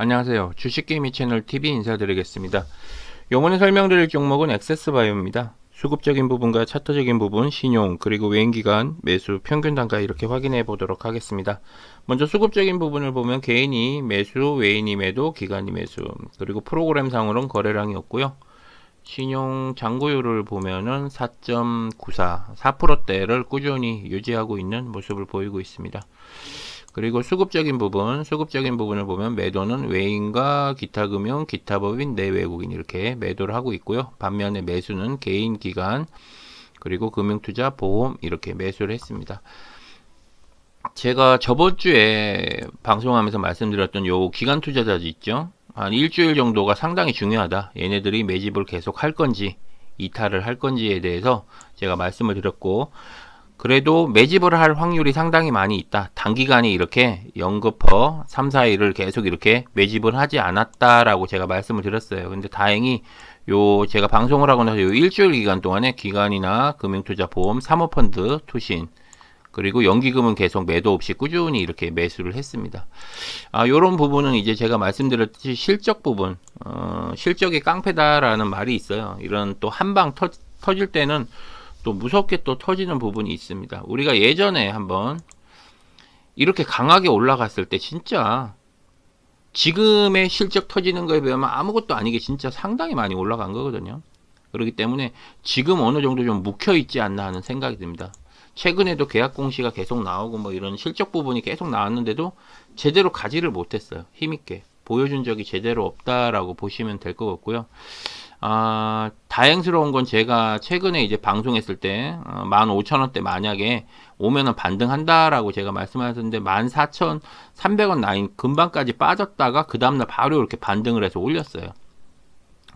안녕하세요. 주식게임이 채널 TV 인사드리겠습니다. 요번에 설명드릴 종목은 액세스바이오입니다. 수급적인 부분과 차트적인 부분, 신용, 그리고 외인기간, 매수, 평균 단가 이렇게 확인해 보도록 하겠습니다. 먼저 수급적인 부분을 보면 개인이 매수, 외인이 매도, 기관이 매수, 그리고 프로그램상으로는 거래량이 없고요. 신용 잔고율을 보면은 4.94, 4%대를 꾸준히 유지하고 있는 모습을 보이고 있습니다. 그리고 수급적인 부분을 보면 매도는 외인과 기타 금융, 기타 법인, 내외국인 이렇게 매도를 하고 있고요. 반면에 매수는 개인, 기관, 그리고 금융투자, 보험 이렇게 매수를 했습니다. 제가 저번 주에 방송하면서 말씀드렸던 요 기관 투자자들 있죠. 한 일주일 정도가 상당히 중요하다. 얘네들이 매집을 계속 할 건지, 이탈을 할 건지에 대해서 제가 말씀을 드렸고, 그래도 매집을 할 확률이 상당히 많이 있다. 단기간에 이렇게 연거퍼 3, 4일을 계속 이렇게 매집을 하지 않았다라고 제가 말씀을 드렸어요. 근데 다행히 요 제가 방송을 하고 나서 요 일주일 기간 동안에 기관이나 금융투자, 보험, 사모펀드, 투신 그리고 연기금은 계속 매도 없이 꾸준히 이렇게 매수를 했습니다. 요런 부분은 이제 제가 말씀드렸듯이 실적 부분, 실적이 깡패다라는 말이 있어요. 이런 또 한 방 터질 때는 또 무섭게 또 터지는 부분이 있습니다. 우리가 예전에 한번 이렇게 강하게 올라갔을 때 진짜 지금의 실적 터지는 거에 비하면 아무것도 아니게 진짜 상당히 많이 올라간 거거든요. 그렇기 때문에 지금 어느 정도 좀 묵혀 있지 않나 하는 생각이 듭니다. 최근에도 계약 공시가 계속 나오고 뭐 이런 실적 부분이 계속 나왔는데도 제대로 가지를 못했어요. 힘있게 보여준 적이 제대로 없다라고 보시면 될 것 같고요. 다행스러운 건 제가 최근에 이제 방송했을 때 15,000원대 만약에 오면은 반등한다라고 제가 말씀하셨는데 14,300원 라인 금방까지 빠졌다가 그 다음날 바로 이렇게 반등을 해서 올렸어요.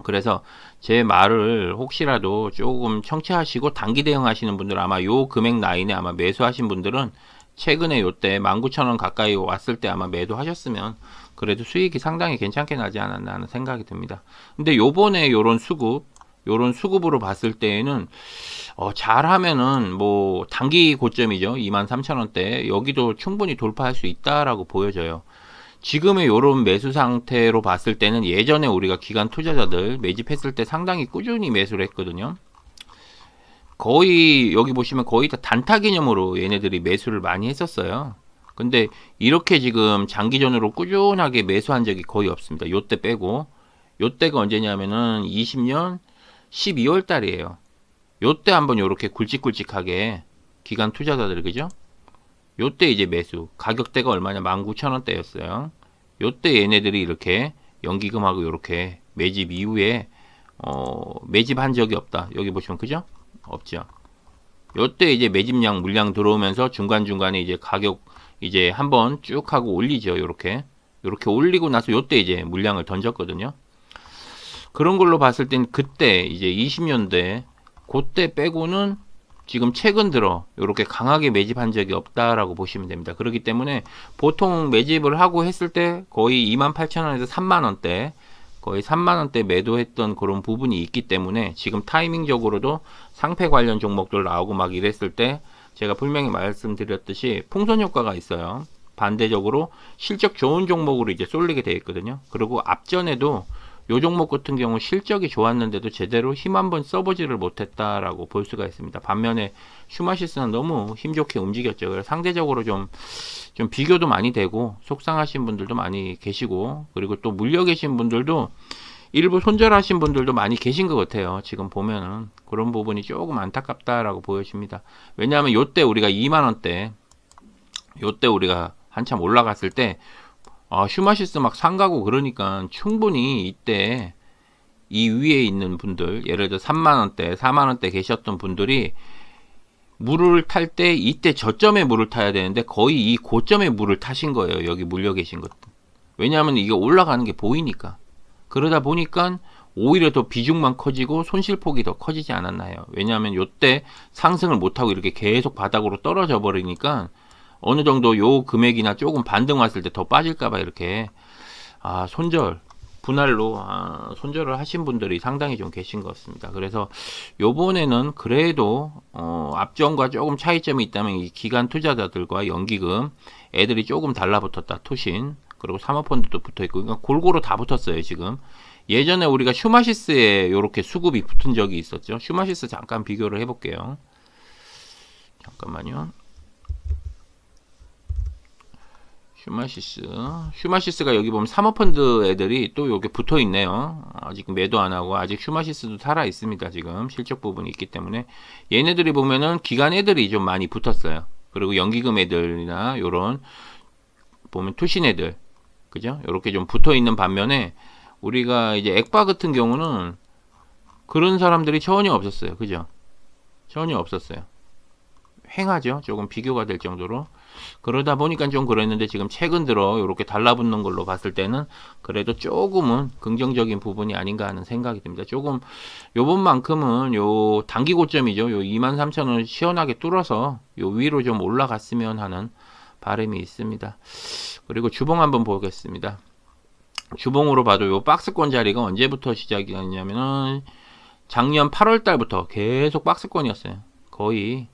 그래서 제 말을 혹시라도 조금 청취하시고 단기 대응하시는 분들 아마 요 금액 라인에 아마 매수하신 분들은 최근에 요때 19,000원 가까이 왔을 때 아마 매도하셨으면 그래도 수익이 상당히 괜찮게 나지 않았나 하는 생각이 듭니다. 근데 요번에 요런 수급으로 봤을 때에는 잘하면은 뭐 단기 고점이죠. 23,000원대 여기도 충분히 돌파할 수 있다라고 보여져요. 지금의 요런 매수 상태로 봤을 때는 예전에 우리가 기관 투자자들 매집했을 때 상당히 꾸준히 매수를 했거든요. 거의 여기 보시면 거의 다 단타 개념으로 얘네들이 매수를 많이 했었어요. 근데 이렇게 지금 장기전으로 꾸준하게 매수한 적이 거의 없습니다. 요때 빼고 요때가 언제냐면은 20년 12월 달이에요. 요때 한번 요렇게 굵직굵직하게 기관 투자자들 그죠? 요때 이제 매수 가격대가 얼마냐 19,000원대였어요. 요때 얘네들이 이렇게 연기금하고 요렇게 매집 이후에 매집한 적이 없다. 여기 보시면 그죠? 없죠. 요때 이제 매집량 물량 들어오면서 중간중간에 이제 가격 이제 한번 쭉 하고 올리죠. 요렇게 올리고 나서 요때 이제 물량을 던졌거든요. 그런 걸로 봤을 땐 그때 이제 20년대 그때 빼고는 지금 최근 들어 이렇게 강하게 매집한 적이 없다라고 보시면 됩니다. 그렇기 때문에 보통 매집을 하고 했을 때 거의 28,000원에서 3만원대 거의 3만원대 매도했던 그런 부분이 있기 때문에 지금 타이밍적으로도 상패 관련 종목들 나오고 막 이랬을 때 제가 분명히 말씀드렸듯이 풍선 효과가 있어요. 반대적으로 실적 좋은 종목으로 이제 쏠리게 되어 있거든요. 그리고 앞전에도 요 종목 같은 경우 실적이 좋았는데도 제대로 힘 한번 써보지를 못했다라고 볼 수가 있습니다. 반면에 슈마시스는 너무 힘좋게 움직였죠. 그래서 상대적으로 좀 비교도 많이 되고 속상하신 분들도 많이 계시고 그리고 또 물려 계신 분들도 일부 손절하신 분들도 많이 계신 것 같아요. 지금 보면은 그런 부분이 조금 안타깝다라고 보여집니다. 왜냐하면 요때 우리가 2만원대 요때 우리가 한참 올라갔을 때 슈마시스 막 상가고 그러니까 충분히 이때 이 위에 있는 분들 예를 들어 3만원대 4만원대 계셨던 분들이 물을 탈 때 이때 저점에 물을 타야 되는데 거의 이 고점에 물을 타신 거예요. 여기 물려 계신 것도. 왜냐하면 이게 올라가는 게 보이니까. 그러다 보니까 오히려 더 비중만 커지고 손실폭이 더 커지지 않았나요? 왜냐하면 요때 상승을 못하고 이렇게 계속 바닥으로 떨어져 버리니까 어느 정도 요 금액이나 조금 반등 왔을 때 더 빠질까봐 이렇게 손절 분할로 손절을 하신 분들이 상당히 좀 계신 것 같습니다. 그래서 요번에는 그래도 앞전과 조금 차이점이 있다면 이 기관 투자자들과 연기금 애들이 조금 달라붙었다. 투신 그리고 사모펀드도 붙어 있고, 그러니까 골고루 다 붙었어요 지금. 예전에 우리가 슈마시스에 이렇게 수급이 붙은 적이 있었죠. 슈마시스 잠깐 비교를 해볼게요. 잠깐만요. 슈마시스가 여기 보면 사모펀드 애들이 또 여기 붙어 있네요. 아직 매도 안 하고 아직 슈마시스도 살아 있습니다. 지금 실적 부분이 있기 때문에 얘네들이 보면은 기관 애들이 좀 많이 붙었어요. 그리고 연기금 애들이나 요런 보면 투신 애들, 그죠? 요렇게 좀 붙어 있는 반면에 우리가 이제 액바 같은 경우는 그런 사람들이 전혀 없었어요. 그죠? 전혀 없었어요. 횡하죠. 조금 비교가 될 정도로. 그러다 보니까 좀 그랬는데 지금 최근 들어 이렇게 달라붙는 걸로 봤을 때는 그래도 조금은 긍정적인 부분이 아닌가 하는 생각이 듭니다. 조금 요번만큼은 요 단기 고점이죠. 요 23,000원 시원하게 뚫어서 요 위로 좀 올라갔으면 하는 바람이 있습니다. 그리고 주봉 한번 보겠습니다. 주봉으로 봐도 요 박스권 자리가 언제부터 시작이 됐냐면은 작년 8월 달부터 계속 박스권이었어요. 거의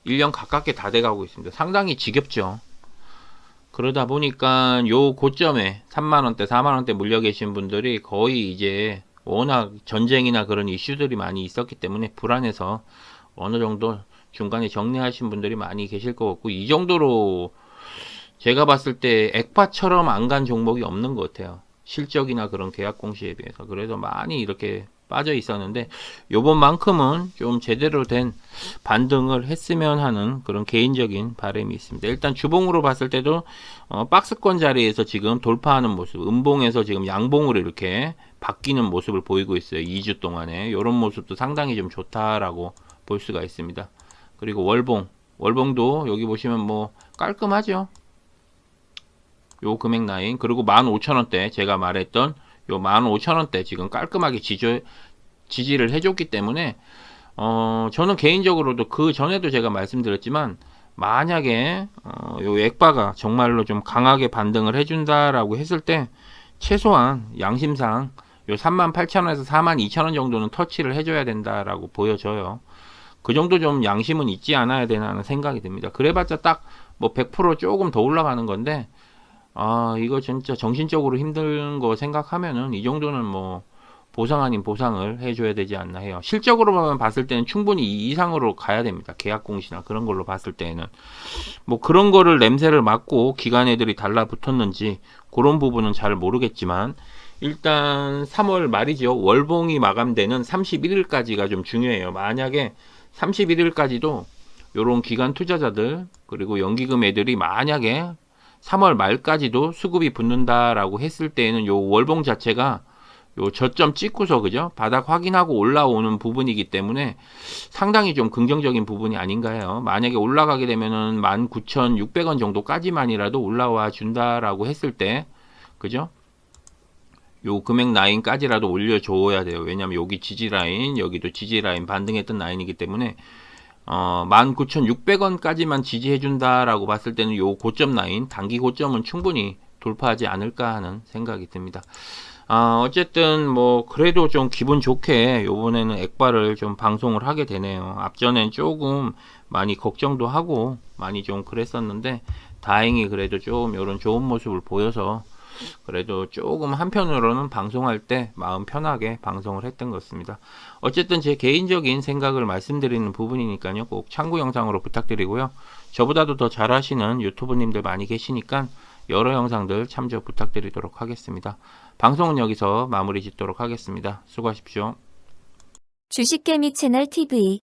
1년 가깝게 다 돼가고 있습니다. 상당히 지겹죠. 그러다 보니까 요 고점에 3만원대, 4만원대 물려 계신 분들이 거의 이제 워낙 전쟁이나 그런 이슈들이 많이 있었기 때문에 불안해서 어느 정도 중간에 정리하신 분들이 많이 계실 것 같고, 이 정도로 제가 봤을 때 액파처럼 안 간 종목이 없는 것 같아요. 실적이나 그런 계약 공시에 비해서. 그래서 많이 이렇게 빠져 있었는데 요번만큼은 좀 제대로 된 반등을 했으면 하는 그런 개인적인 바람이 있습니다. 일단 주봉으로 봤을 때도 박스권 자리에서 지금 돌파하는 모습, 음봉에서 지금 양봉으로 이렇게 바뀌는 모습을 보이고 있어요. 2주 동안에 이런 모습도 상당히 좀 좋다라고 볼 수가 있습니다. 그리고 월봉도 여기 보시면 뭐 깔끔하죠. 요 금액 라인, 그리고 15,000원대 제가 말했던 요 15,000원대 지금 깔끔하게 지지를 해줬기 때문에 저는 개인적으로도 그 전에도 제가 말씀드렸지만 만약에 요 액바가 정말로 좀 강하게 반등을 해준다라고 했을 때 최소한 양심상 요 38,000원에서 42,000원 정도는 터치를 해줘야 된다라고 보여져요. 그 정도 좀 양심은 있지 않아야 되나 하는 생각이 듭니다. 그래봤자 딱 뭐 100% 조금 더 올라가는 건데, 이거 진짜 정신적으로 힘든 거 생각하면은 이 정도는 뭐 보상 아닌 보상을 해줘야 되지 않나 해요. 실적으로만 봤을 때는 충분히 이 이상으로 가야 됩니다. 계약 공시나 그런 걸로 봤을 때는 뭐 그런 거를 냄새를 맡고 기관 애들이 달라붙었는지 그런 부분은 잘 모르겠지만, 일단 3월 말이죠. 월봉이 마감되는 31일까지가 좀 중요해요. 만약에 31일까지도 요런 기관 투자자들 그리고 연기금 애들이 만약에 3월 말까지도 수급이 붙는다라고 했을 때에는 요 월봉 자체가 요 저점 찍고서 그죠? 바닥 확인하고 올라오는 부분이기 때문에 상당히 좀 긍정적인 부분이 아닌가 해요. 만약에 올라가게 되면은 19,600원 정도까지만이라도 올라와 준다라고 했을 때, 그죠? 요 금액 라인까지라도 올려줘야 돼요. 왜냐면 여기 지지 라인, 여기도 지지 라인 반등했던 라인이기 때문에 19,600원까지만 지지해준다라고 봤을 때는 요 고점 라인, 단기 고점은 충분히 돌파하지 않을까 하는 생각이 듭니다. 어쨌든 뭐 그래도 좀 기분 좋게 요번에는 액바를 좀 방송을 하게 되네요. 앞전엔 조금 많이 걱정도 하고 많이 좀 그랬었는데 다행히 그래도 좀 이런 좋은 모습을 보여서 그래도 조금 한편으로는 방송할 때 마음 편하게 방송을 했던 것 같습니다. 어쨌든 제 개인적인 생각을 말씀드리는 부분이니까요. 꼭 참고 영상으로 부탁드리고요. 저보다도 더 잘하시는 유튜브님들 많이 계시니까 여러 영상들 참조 부탁드리도록 하겠습니다. 방송은 여기서 마무리 짓도록 하겠습니다. 수고하십시오. 주식개미 채널 TV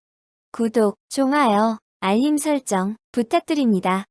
구독, 좋아요, 알림 설정 부탁드립니다.